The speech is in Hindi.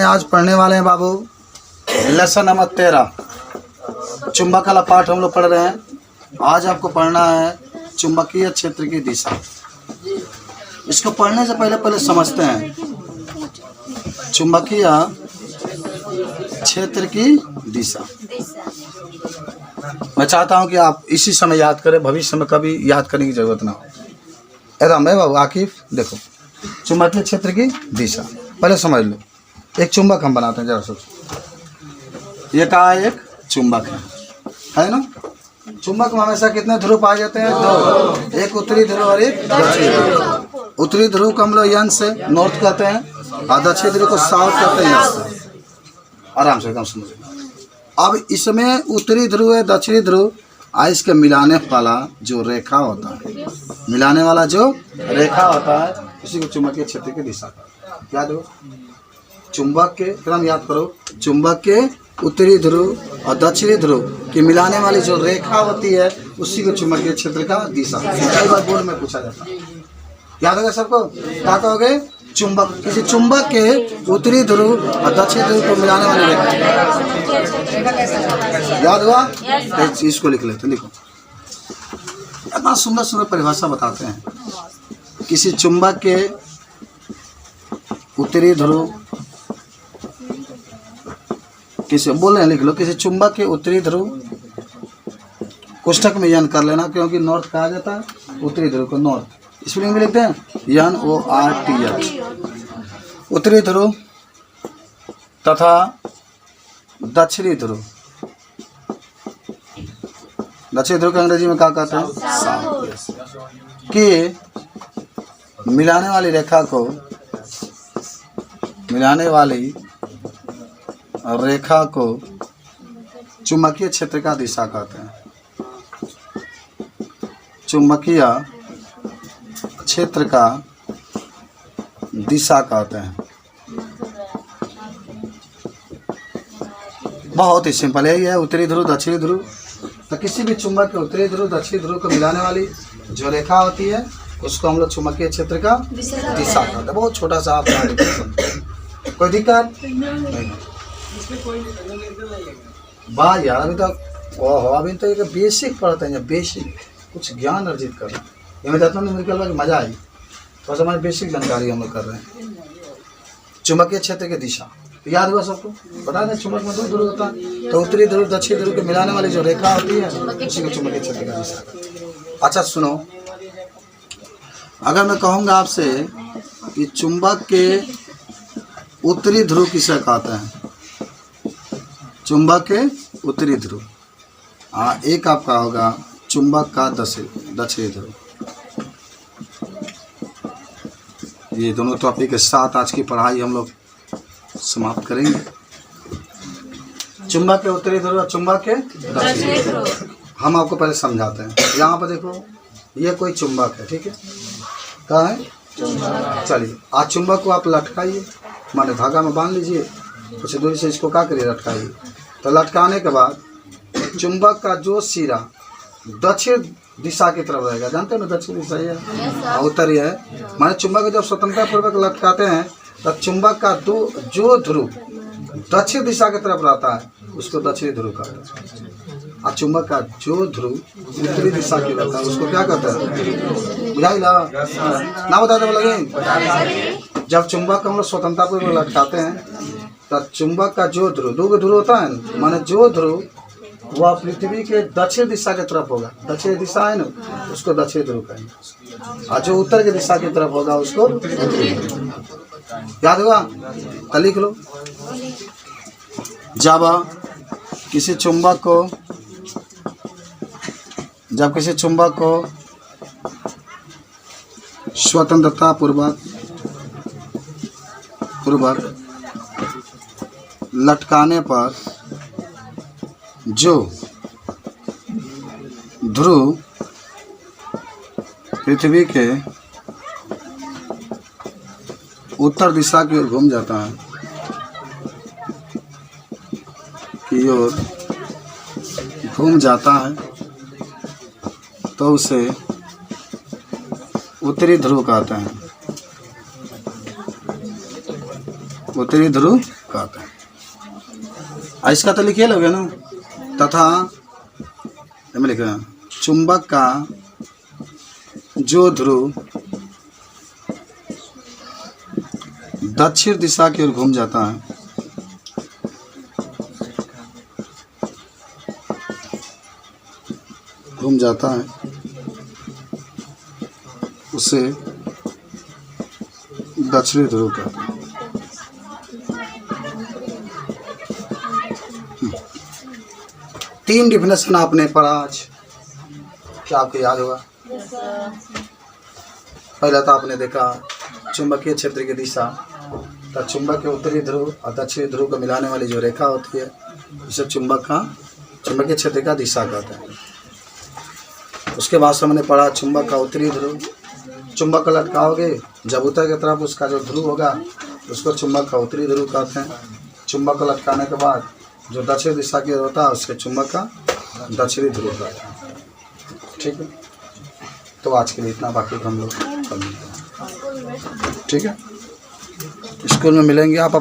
आज पढ़ने वाले हैं बाबू लेसन नंबर 13 चुंबक वाला पाठ हम लोग पढ़ रहे हैं। आज आपको पढ़ना है चुंबकीय क्षेत्र की दिशा। इसको पढ़ने से पहले समझते हैं चुंबकीय क्षेत्र की दिशा। मैं चाहता हूं कि आप इसी समय याद करें, भविष्य में कभी याद करने की जरूरत ना हो। एकदम है बाबू आकिफ, देखो चुंबकीय क्षेत्र की दिशा पहले समझ लो। एक चुंबक हम बनाते हैं, जरा सोचो। ये कहा एक चुंबक है ना। चुंबक में हमेशा कितने ध्रुव पाए जाते हैं? दो, एक उत्तरी ध्रुव और एक दक्षिणी ध्रुव। उत्तरी ध्रुव को हम लोग यन से नॉर्थ कहते हैं और दक्षिणी ध्रुव को साउथ कहते हैं। यन से आराम से एकदम समझिए। अब इसमें उत्तरी ध्रुव है, दक्षिणी ध्रुव, आइस के मिलाने वाला जो रेखा होता है, मिलाने वाला जो रेखा होता है, उसी को चुंबकीय क्षेत्र की दिशा का याद हो। चुंबक के क्रम याद करो, चुंबक के उत्तरी ध्रुव और दक्षिणी ध्रुव की मिलाने वाली जो रेखा होती है, उसी को चुंबकीय क्षेत्र का दिशा। कई बार बोर्ड में पूछा जाता है, याद होगा सबको। क्या कहोगे? चुंबक, किसी चुंबक के उत्तरी ध्रुव और दक्षिणी ध्रुव को मिलाने वाली रेखा। याद हुआ? इसको लिख लेते, लिखो। इतना सुंदर सुंदर परिभाषा बताते हैं। किसी चुंबक के उत्तरी ध्रुव, किसी बोल रहे हैं, लिख लो। किसी चुंबक के उत्तरी ध्रुव, कोष्ठक में यन कर लेना, क्योंकि नॉर्थ कहा जाता है उत्तरी ध्रुव को नॉर्थ। स्पेलिंग में लिखते हैं NORTH। उत्तरी ध्रुव तथा दक्षिणी ध्रुव, दक्षिणी ध्रुव को अंग्रेजी में क्या कहते हैं? साउथ। कि मिलाने वाली रेखा को, मिलाने वाली रेखा को चुंबकीय क्षेत्र का दिशा कहते हैं। चुंबकीय क्षेत्र का दिशा कहते हैं। बहुत ही सिंपल है, ये उत्तरी ध्रुव दक्षिणी ध्रुव। तो किसी भी चुंबक के उत्तरी ध्रुव दक्षिणी ध्रुव को मिलाने वाली जो रेखा होती है, उसको हम लोग चुंबकीय क्षेत्र का दिशा कहते हैं। बहुत छोटा सा आप कोई दिक्कत नहीं। वाह यार, अभी तक अभी तो एक बेसिक पढ़ते हैं, बेसिक कुछ ज्ञान अर्जित कर रहे हैं। ये मैं चाहता हूँ मेरे को मजा आई, तो हमारी बेसिक जानकारी हम लोग कर रहे हैं। चुंबकीय क्षेत्र की दिशा याद हुआ सबको? बता दें, चुंबक में दो ध्रुव होता है, तो उत्तरी ध्रुव दक्षिणी ध्रुव के मिलाने वाली जो रेखा होती है, उसी को चुंबकीय क्षेत्र का दिशा। अच्छा सुनो, अगर मैं कहूँगा आपसे कि चुंबक के उत्तरी ध्रुव किसे कहते हैं? चुंबक के उत्तरी ध्रुव। एक आपका होगा चुंबक का दक्षिणी ध्रुव। ये दोनों टॉपिक के साथ आज की पढ़ाई हम लोग समाप्त करेंगे। चुंबक के उत्तरी ध्रुव और चुंबक के दक्षिणी ध्रुव हम आपको पहले समझाते हैं। यहाँ पर देखो, ये कोई चुंबक है, ठीक है? कहाँ है? चलिए, आज चुंबक को आप लटकाइए, माने धागा में बांध लीजिए, कुछ दूरी से इसको क्या करिए? लटकाइए। तो लटकाने के बाद चुंबक का जो सिरा दक्षिण दिशा की तरफ रहेगा, जानते हो ना, दक्षिण दिशा ही है, उत्तरी है। माने चुंबक को जब स्वतंत्रता पूर्वक लटकाते हैं, तब चुंबक का जो ध्रुव दक्षिण दिशा की तरफ रहता है, उसको दक्षिणी ध्रुव कहते हैं। और चुंबक का जो ध्रुव उत्तरी दिशा की रहता है, उसको क्या कहते हैं? बुझाई ला ना, बताते लगे। जब चुंबक हम लोग स्वतंत्रता पूर्वक लटकाते हैं, तब चुंबक का जो ध्रुव, दो ध्रुव होता है, माने जो ध्रुव वह पृथ्वी के दक्षिण दिशा की तरफ होगा, दक्षिण दिशा है ना, उसको दक्षिणी ध्रुव कहेंगे। और जो उत्तर की दिशा की तरफ होगा, उसको याद होगा? तो लिख लो। जब किसी चुंबक को स्वतंत्रता पूर्वक लटकाने पर जो ध्रुव पृथ्वी के उत्तर दिशा की ओर घूम जाता है, की ओर घूम जाता है, तो उसे उत्तरी ध्रुव कहते हैं। उत्तरी ध्रुव कहते हैं। इसका तो लिखिए लोगे ना, तथा में लिखा चुंबक का जो ध्रुव दक्षिण दिशा की ओर घूम जाता है, उसे दक्षिणी ध्रुव कहते हैं। तीन डिफिनेशन आपने पढ़ा आज, क्या आपको याद होगा? पहला तो आपने देखा चुंबकीय क्षेत्र की दिशा, तो चुंबक के उत्तरी ध्रुव और दक्षिणी ध्रुव को मिलाने वाली जो रेखा होती है उसे चुंबकीय क्षेत्र का दिशा कहते हैं। उसके बाद से हमने पढ़ा चुंबक का उत्तरी ध्रुव, चुंबक को लटकाओगे जब उत्तर की तरफ उसका जो ध्रुव होगा उसको चुंबक का उत्तरी ध्रुव कहते हैं। चुंबक को लटकाने के बाद जो दक्षिण दिशा की ओर होता है उसके चुंबक का दक्षिणी ध्रुव कहते हैं। ठीक है, तो आज के लिए इतना, बाकी हम लोग कल मिलते हैं। ठीक है, स्कूल में मिलेंगे आप।